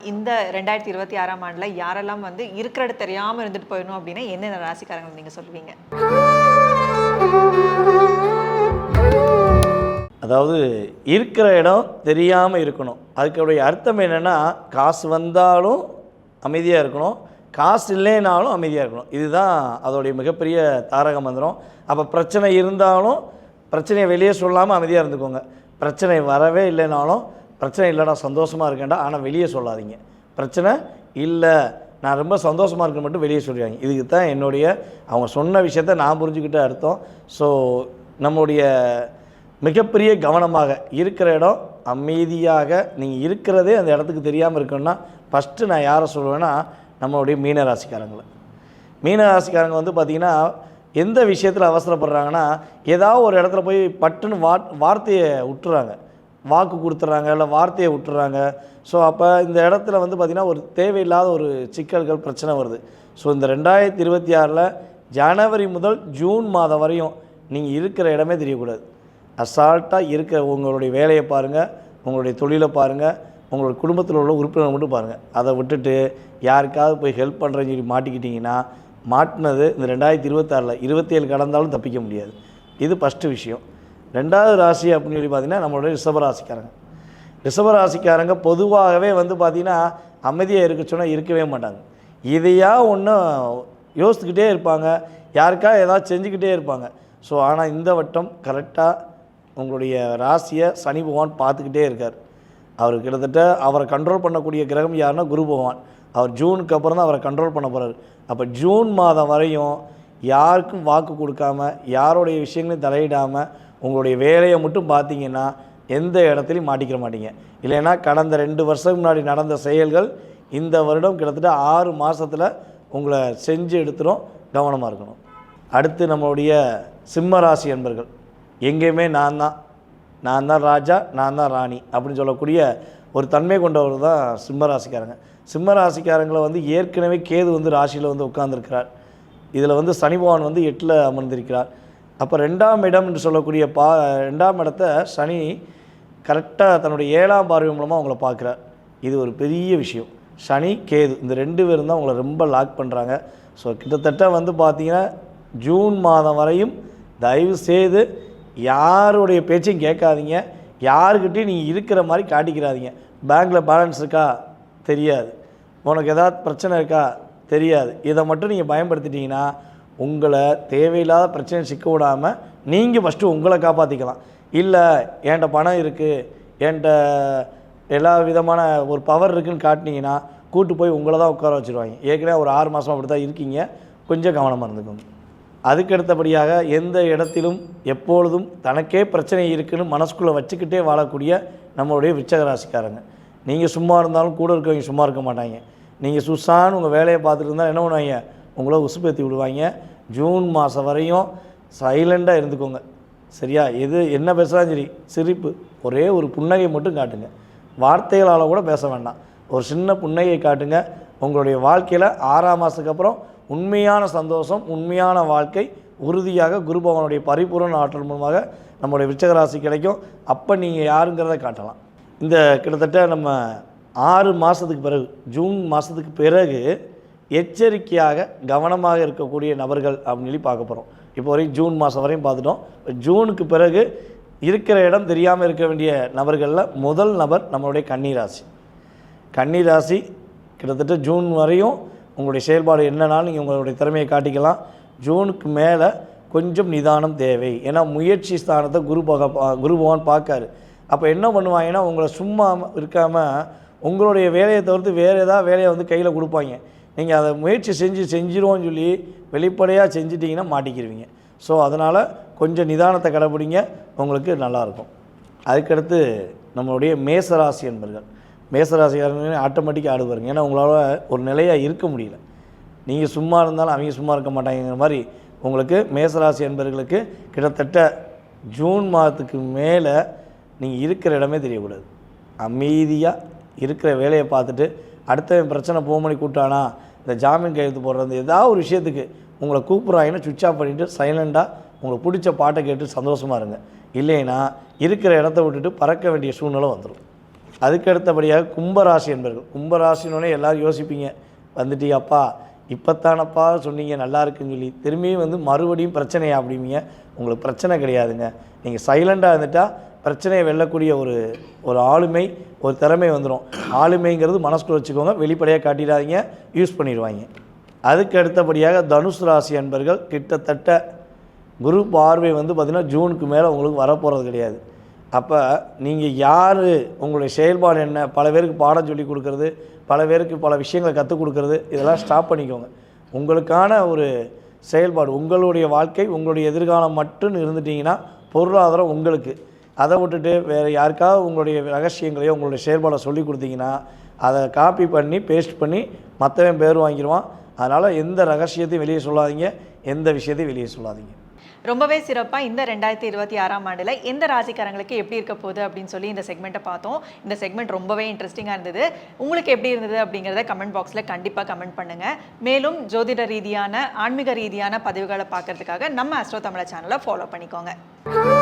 இந்த 2026ஆம் ஆண்டுல யாரெல்லாம் வந்து இருக்கிற இடம் தெரியாம இருந்துட்டு போயிடணும் அப்படின்னா என்னென்ன ராசிக்காரங்க நீங்க சொல்லுவீங்க? அதாவது இருக்கிற இடம் தெரியாமல் இருக்கணும். அதுக்குடைய அர்த்தம் என்னென்னா, காசு வந்தாலும் அமைதியாக இருக்கணும், காசு இல்லைனாலும் அமைதியாக இருக்கணும். இதுதான் அதோடைய மிகப்பெரிய தாரக மந்திரம். அப்போ பிரச்சனை இருந்தாலும் பிரச்சனையை வெளியே சொல்லாமல் அமைதியாக இருந்துக்கோங்க. பிரச்சனை வரவே இல்லைனாலும் பிரச்சனை இல்லைடா சந்தோஷமாக இருக்கேன்டா, ஆனால் வெளியே சொல்லாதீங்க. பிரச்சனை இல்லை, நான் ரொம்ப சந்தோஷமாக இருக்கேன் மட்டும் வெளியே சொல்கிறாங்க. இதுக்கு தான் என்னுடைய அவங்க சொன்ன விஷயத்த நான் புரிஞ்சுக்கிட்ட அர்த்தம். ஸோ நம்முடைய மிகப்பெரிய கவனமாக இருக்கிற இடம் அமைதியாக நீங்கள் இருக்கிறதே அந்த இடத்துக்கு தெரியாமல் இருக்கணும்னா ஃபஸ்ட்டு நான் யாரை சொல்லுவேன்னா நம்மளுடைய மீனராசிக்காரங்களை. மீனராசிக்காரங்க வந்து பார்த்திங்கன்னா எந்த விஷயத்தில் அவசரப்படுறாங்கன்னா, ஏதாவது ஒரு இடத்துல போய் பட்டுன்னு வார்த்தையை விட்டுறாங்க, வாக்கு கொடுத்துட்றாங்க, இல்லை வார்த்தையை விட்டுறாங்க. ஸோ அப்போ இந்த இடத்துல வந்து பார்த்திங்கன்னா ஒரு தேவையில்லாத ஒரு சிக்கல்கள் பிரச்சனை வருது. ஸோ இந்த 2026 ஜனவரி முதல் ஜூன் மாதம் வரையும் நீங்கள் இருக்கிற இடமே தெரியக்கூடாது. அசால்ட்டாக இருக்கிற உங்களுடைய வேலையை பாருங்கள், உங்களுடைய தொழிலை பாருங்கள், உங்களுடைய குடும்பத்தில் உள்ள உறுப்பினர் மட்டும் பாருங்கள். அதை விட்டுட்டு யாருக்காவது போய் ஹெல்ப் பண்ணுறேன்னு சொல்லி மாட்டிக்கிட்டிங்கன்னா மாட்டினது இந்த 2026 27 கடந்தாலும் தப்பிக்க முடியாது. இது ஃபஸ்ட்டு விஷயம். ரெண்டாவது ராசி அப்படின்னு சொல்லி பார்த்திங்கன்னா நம்மளுடைய ரிஷபராசிக்காரங்க. ரிஷபராசிக்காரங்க பொதுவாகவே வந்து பார்த்திங்கன்னா அமைதியாக இருக்க சொன்னால் இருக்கவே மாட்டாங்க. இதையா ஒன்றும் யோசித்துக்கிட்டே இருப்பாங்க, யாருக்காக ஏதாவது செஞ்சுக்கிட்டே இருப்பாங்க. ஸோ ஆனால் இந்த வட்டம் கரெக்டாக உங்களுடைய ராசியை சனி பகவான் பார்த்துக்கிட்டே இருக்கார். அவர் கிட்டத்தட்ட அவரை கண்ட்ரோல் பண்ணக்கூடிய கிரகம் யாருன்னா குரு பகவான். அவர் ஜூனுக்கு அப்புறம் தான் அவரை கண்ட்ரோல் பண்ண போகிறார். அப்போ ஜூன் மாதம் வரையும் யாருக்கும் வாக்கு கொடுக்காம, யாருடைய விஷயங்களையும் தலையிடாமல் உங்களுடைய வேலையை மட்டும் பார்த்தீங்கன்னா எந்த இடத்துலையும் மாட்டிக்கிற மாட்டீங்க. இல்லைன்னா கடந்த 2 வருஷத்துக்கு முன்னாடி நடந்த செயல்கள் இந்த வருடம் கிட்டத்தட்ட 6 மாதத்தில் உங்களை செஞ்சு எடுத்துரும். கவனமாக இருக்கணும். அடுத்து நம்மளுடைய சிம்ம ராசி என்பர்கள், எங்கேயுமே நான் தான் ராஜா, நான் தான் ராணி அப்படின்னு சொல்லக்கூடிய ஒரு தன்மை கொண்டவர் தான் சிம்ம ராசிக்காரங்க. சிம்ம ராசிக்காரங்களை வந்து ஏற்கனவே கேது வந்து ராசியில் வந்து உட்கார்ந்துருக்கிறார். இதில் வந்து சனி பகவான் வந்து 8ல் அமர்ந்திருக்கிறார். அப்போ 2ஆம் இடம் என்று சொல்லக்கூடிய 2ஆம் இடத்த சனி கரெக்டாக தன்னுடைய 7ஆம் பார்வை மூலமாக அவங்கள பார்க்குறார். இது ஒரு பெரிய விஷயம். சனி கேது இந்த 2 பேரும் தான் உங்களை ரொம்ப லாக் பண்ணுறாங்க. ஸோ கிட்டத்தட்ட வந்து பார்த்திங்கன்னா ஜூன் மாதம் வரையும் தயவு செய்து யாருடைய பேச்சையும் கேட்காதீங்க, யாருக்கிட்டையும் நீங்கள் இருக்கிற மாதிரி காட்டிக்கிறாதீங்க. பேங்க்கில் பேலன்ஸ் இருக்கா தெரியாது, உனக்கு ஏதாவது பிரச்சனை இருக்கா தெரியாது. இதை மட்டும் நீங்கள் பயன்படுத்திட்டீங்கன்னா உங்களை தேவையில்லாத பிரச்சனை சிக்க விடாமல் நீங்கள் ஃபஸ்ட்டு உங்களை காப்பாற்றிக்கலாம். இல்லை என்கிட்ட பணம் இருக்குது, என்கிட்ட எல்லா விதமான ஒரு பவர் இருக்குதுன்னு காட்டினீங்கன்னா கூட்டு போய் உங்களை தான் உட்கார வச்சுருவாங்க. ஏற்கனவே ஒரு 6 மாதம் அப்படி தான் இருக்கீங்க, கொஞ்சம் கவனமாக இருந்துக்கோங்க. அதுக்கடுத்தபடியாக எந்த இடத்திலும் எப்பொழுதும் தனக்கே பிரச்சனை இருக்குதுன்னு மனசுக்குள்ளே வச்சுக்கிட்டே வாழக்கூடிய நம்மளுடைய விருச்சிக ராசிக்காரங்க. நீங்கள் சும்மா இருந்தாலும் கூட இருக்கவங்க சும்மா இருக்க மாட்டாங்க. நீங்கள் சுசான்னு உங்கள் வேலையை பார்த்துட்டு இருந்தால் என்ன பண்ணுவாங்க, உங்கள உசுப்பேற்றி விடுவாங்க. ஜூன் மாதம் வரையும் சைலண்டாக இருந்துக்கோங்க, சரியா? எது என்ன பேசுகிறாலும் சரி, சிரிப்பு, ஒரே ஒரு புன்னகை மட்டும் காட்டுங்க. வார்த்தைகளால் கூட பேச வேண்டாம், ஒரு சின்ன புன்னகையை காட்டுங்க. உங்களுடைய வாழ்க்கையில் 6ஆம் மாதத்துக்கு அப்புறம் உண்மையான சந்தோஷம், உண்மையான வாழ்க்கை உறுதியாக குரு பகவானுடைய பரிபூரண ஆற்றல் மூலமாக நம்மளுடைய விருச்சிக ராசி கிடைக்கும். அப்போ நீங்கள் யாருங்கிறத காட்டலாம். இந்த கிட்டத்தட்ட நம்ம 6 மாதத்துக்கு பிறகு, ஜூன் மாதத்துக்கு பிறகு எச்சரிக்கையாக கவனமாக இருக்கக்கூடிய நபர்கள் அப்படின்னு சொல்லி பார்க்க போகிறோம். இப்போ வரைக்கும் ஜூன் மாதம் வரையும் பார்த்துட்டோம். ஜூனுக்கு பிறகு இருக்கிற இடம் தெரியாமல் இருக்க வேண்டிய நபர்களில் முதல் நபர் நம்மளுடைய கன்னிராசி. கன்னிராசி கிட்டத்தட்ட ஜூன் வரையும் உங்களுடைய செயல்பாடு என்னன்னாலும் நீங்கள் உங்களுடைய திறமையை காட்டிக்கலாம். ஜூனுக்கு மேலே கொஞ்சம் நிதானம் தேவை. ஏன்னா முயற்சி ஸ்தானத்தை குரு பகவான் பார்க்காரு. அப்போ என்ன பண்ணுவாங்கன்னா உங்களை சும்மா இருக்காமல் உங்களுடைய வேலையை தவிர்த்து வேறு ஏதாவது வேலையை வந்து கையில் கொடுப்பாங்க. நீங்கள் அதை முயற்சி செஞ்சிருவோன்னு சொல்லி வெளிப்படையாக செஞ்சிட்டிங்கன்னா மாட்டிக்கிடுவீங்க. ஸோ அதனால் கொஞ்சம் நிதானத்தை கடைப்பிடிங்க, உங்களுக்கு நல்லாயிருக்கும். அதுக்கடுத்து நம்மளுடைய மேசராசி என்பர்கள். மேசராசிக்காரங்க ஆட்டோமேட்டிக்காக ஆடுவாருங்க. ஏன்னா உங்களால் ஒரு நிலையாக இருக்க முடியல. நீங்கள் சும்மா இருந்தாலும் அவங்க சும்மா இருக்க மாட்டாங்கிற மாதிரி உங்களுக்கு மேசராசி என்பர்களுக்கு கிட்டத்தட்ட ஜூன் மாதத்துக்கு மேலே நீங்கள் இருக்கிற இடமே தெரியக்கூடாது. அமைதியாக இருக்கிற வேலையை பார்த்துட்டு அடுத்த பிரச்சனை ஃபோன் பண்ணி கூப்பிட்டானா, இந்த ஜாமீன் கையெழுத்து போடுறது, ஏதாவது ஒரு விஷயத்துக்கு உங்களை கூப்பிட்றாங்கன்னா சுவிட்ச் ஆஃப் பண்ணிவிட்டு சைலண்டாக உங்களுக்கு பிடிச்ச பாட்டை கேட்டு சந்தோஷமாக இருங்க. இல்லைன்னா இருக்கிற இடத்த விட்டுட்டு பறக்க வேண்டிய சூழ்நிலை வந்துடும். அதுக்கு அடுத்தபடியாக கும்பராசி என்பர்கள். கும்பராசினோடனே எல்லோரும் யோசிப்பீங்க, வந்துட்டியாப்பா இப்போத்தானப்பா சொன்னீங்க நல்லா இருக்குன்னு சொல்லி திரும்பியும் வந்து மறுபடியும் பிரச்சனையா அப்படிங்க. உங்களுக்கு பிரச்சனை கிடையாதுங்க. நீங்கள் சைலண்டாக இருந்துட்டால் பிரச்சனையை வெல்லக்கூடிய ஒரு ஆளுமை, ஒரு திறமை வந்துடும். ஆளுமைங்கிறது மனசுக்குள்ள வச்சுக்கோங்க, வெளிப்படையாக காட்டிடாதீங்க, யூஸ் பண்ணிடுவாங்க. அதுக்கு அடுத்தபடியாக தனுசு ராசி அன்பர்கள், கிட்டத்தட்ட குரு பார்வை வந்து பார்த்திங்கன்னா ஜூனுக்கு மேலே உங்களுக்கு வரப்போகிறது கிடையாது. அப்போ நீங்கள் யார், உங்களுடைய செயல்பாடு என்ன, பல பேருக்கு பாடம் சொல்லி கொடுக்குறது, பல பேருக்கு பல விஷயங்களை கற்றுக் கொடுக்குறது, இதெல்லாம் ஸ்டாப் பண்ணிக்கோங்க. உங்களுக்கான ஒரு செயல்பாடு, உங்களுடைய வாழ்க்கை, உங்களுடைய எதிர்காலம் மட்டும் இருந்துட்டிங்கன்னா பொருளாதாரம் உங்களுக்கு. அதை விட்டுட்டு வேறு யாருக்காவது உங்களுடைய ரகசியங்களையோ உங்களுடைய செயல்பாடை சொல்லி கொடுத்தீங்கன்னா அதை காப்பி பண்ணி பேஸ்ட் பண்ணி மற்றவன் பேர் வாங்கிடுவான். அதனால் எந்த ரகசியத்தையும் வெளியே சொல்லாதீங்க, எந்த விஷயத்தையும் வெளியே சொல்லாதீங்க. ரொம்பவே சிறப்பாக இந்த 2026ஆம் ஆண்டில் எந்த ராசிக்காரங்களுக்கு எப்படி இருக்க போகுது அப்படின்னு சொல்லி இந்த செக்மெண்ட்டை பார்த்தோம். இந்த செக்மெண்ட் ரொம்பவே இன்ட்ரெஸ்டிங்காக இருந்தது. உங்களுக்கு எப்படி இருந்தது அப்படிங்கிறத கமெண்ட் பாக்ஸில் கண்டிப்பாக கமெண்ட் பண்ணுங்கள். மேலும் ஜோதிட ரீதியான, ஆன்மீக ரீதியான பதிவுகளை பார்க்கறதுக்காக நம்ம ஆஸ்ட்ரோ தமிழா சேனலை ஃபாலோ பண்ணிக்கோங்க.